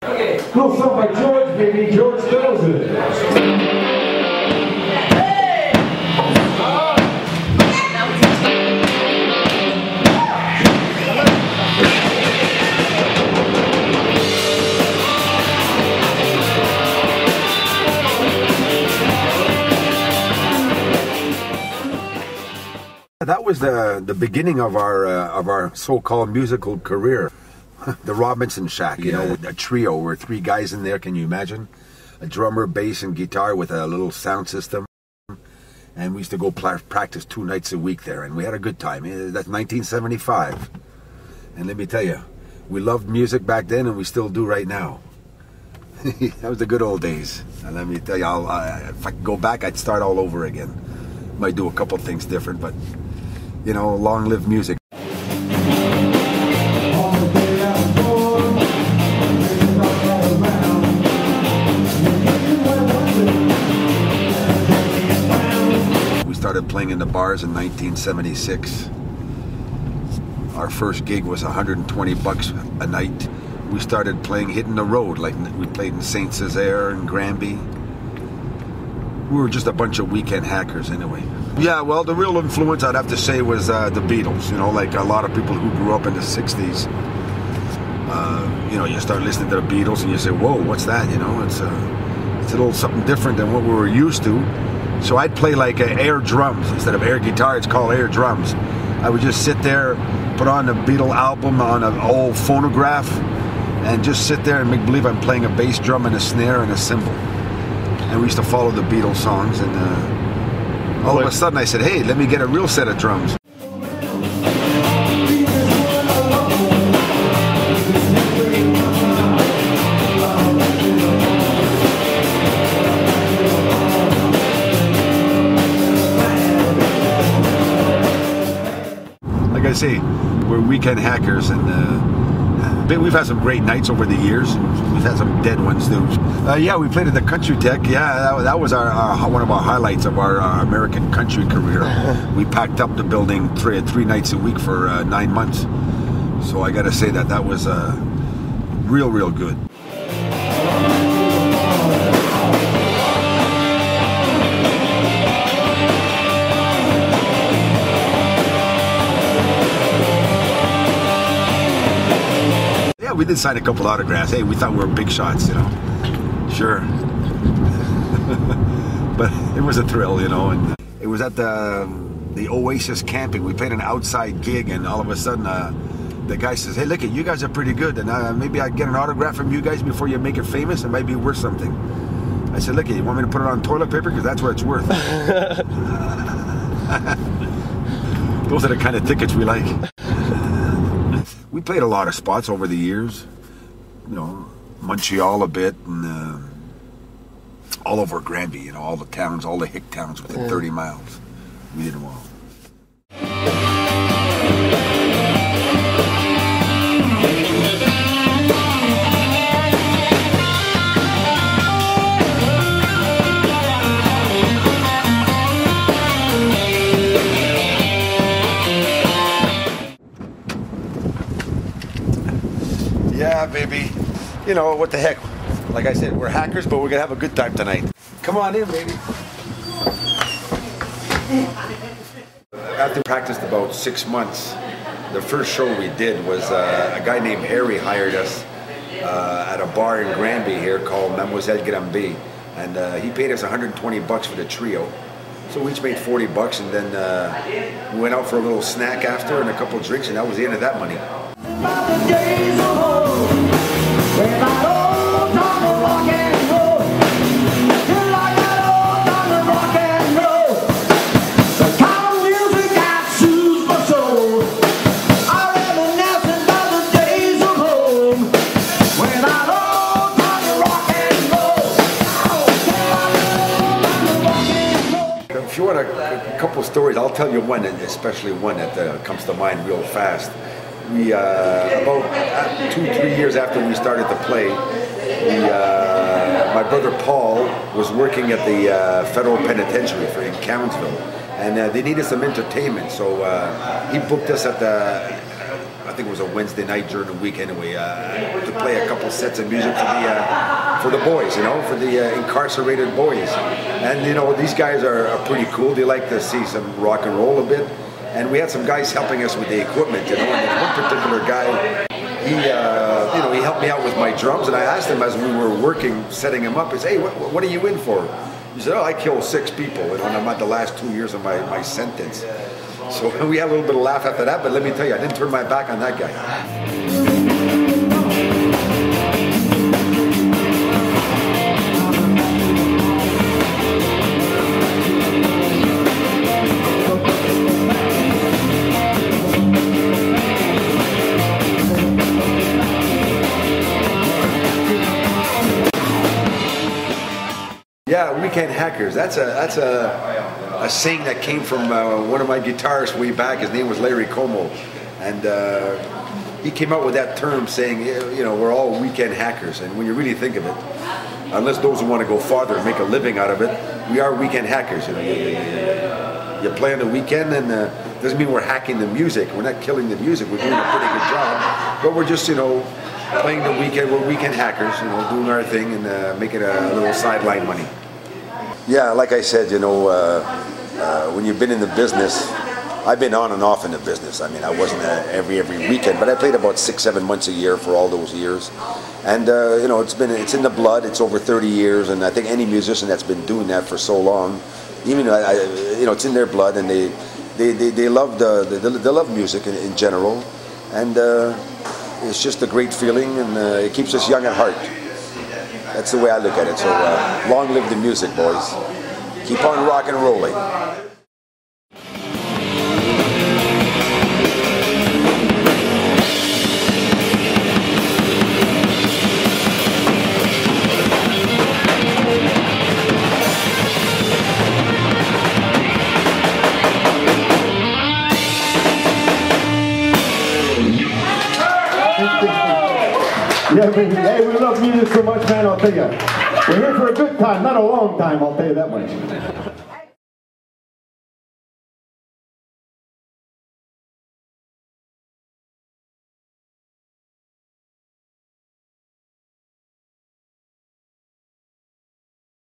Little song by George, baby. George Thorogood. That was the beginning of our so-called musical career. The Robinson Shack, you know, a trio. We're three guys in there, can you imagine? A drummer, bass, and guitar with a little sound system. And we used to go practice 2 nights a week there, and we had a good time. That's 1975. And let me tell you, we loved music back then, and we still do right now. That was the good old days. And let me tell you, if I could go back, I'd start all over again. Might do a couple things different, but, you know, long live music. Started playing in the bars in 1976. Our first gig was $120 a night. We started playing hitting the road, like we played in Saint Césaire and Granby. We were just a bunch of weekend hackers anyway. Yeah, well, the real influence I'd have to say was the Beatles. You know, like a lot of people who grew up in the 60s. You know, you start listening to the Beatles and you say, whoa, what's that? You know, it's a little something different than what we were used to. So I'd play like air drums instead of air guitar. It's called air drums. I would just sit there, put on the Beatle album on an old phonograph, and just sit there and make believe I'm playing a bass drum and a snare and a cymbal. And we used to follow the Beatles songs. And all of a sudden I said, hey, let me get a real set of drums. Like I say, we're weekend hackers, and we've had some great nights over the years. We've had some dead ones too. Yeah, we played at the Country Tech. Yeah, that was one of our highlights of our American country career. We packed up the building three nights a week for 9 months. So I got to say that was real good. We did sign a couple autographs. Hey, we thought we were big shots, you know. Sure. But it was a thrill, you know. And it was at the Oasis camping. We played an outside gig, and all of a sudden the guy says, hey, look, you guys are pretty good, and maybe I'd get an autograph from you guys before you make it famous. It might be worth something. I said, look, you want me to put it on toilet paper? Because that's what it's worth. Those are the kind of tickets we like. We played a lot of spots over the years, you know, Montreal a bit, and all over Granby, you know, all the towns, all the hick towns within 30 miles. We did them all. Yeah, baby. You know, what the heck. Like I said, we're hackers, but we're going to have a good time tonight. Come on in, baby. After we practiced about 6 months, the first show we did was a guy named Harry hired us at a bar in Granby here called Mademoiselle Granby. And he paid us $120 for the trio. So we each made $40, and then we went out for a little snack after and a couple of drinks, and that was the end of that money. If you want a couple of stories, I'll tell you one, and especially one that comes to mind real fast. We about 2-3 years after we started to play, my brother Paul was working at the federal penitentiary in Cowansville, and they needed some entertainment, so he booked us at a think it was a Wednesday night during the week anyway, to play a couple sets of music for the boys, you know, for the incarcerated boys. And, you know, these guys are pretty cool. They like to see some rock and roll a bit. And we had some guys helping us with the equipment, you know, and there's one particular guy, he helped me out with my drums, and I asked him as we were working, setting him up, he said, hey, what are you in for? He said, oh, I killed 6 people, you know, and I'm at the last 2 years of my sentence. So we had a little bit of laugh after that, but let me tell you, I didn't turn my back on that guy. Yeah, Weekend Hackers. That's a saying that came from one of my guitarists way back. His name was Larry Como, and he came up with that term, saying, you know, we're all weekend hackers. And when you really think of it, unless those who want to go farther and make a living out of it, we are weekend hackers. You know, you play on the weekend, and doesn't mean we're hacking the music. We're not killing the music. We're doing a pretty good job, but we're just, you know, playing the weekend. We're weekend hackers, you know, doing our thing and making a little sideline money. Yeah, like I said, you know, when you've been in the business, I've been on and off in the business. I mean, I wasn't every weekend, but I played about 6-7 months a year for all those years. And you know, it's in the blood. It's over 30 years, and I think any musician that's been doing that for so long, even you know, it's in their blood, and they love they love music in general, and it's just a great feeling, and it keeps us young at heart. That's the way I look at it. So long live the music, boys. Keep on rock and rolling. Yeah, hey, we love music so much, man, I'll tell you. We're here for a good time, not a long time, I'll tell you that much.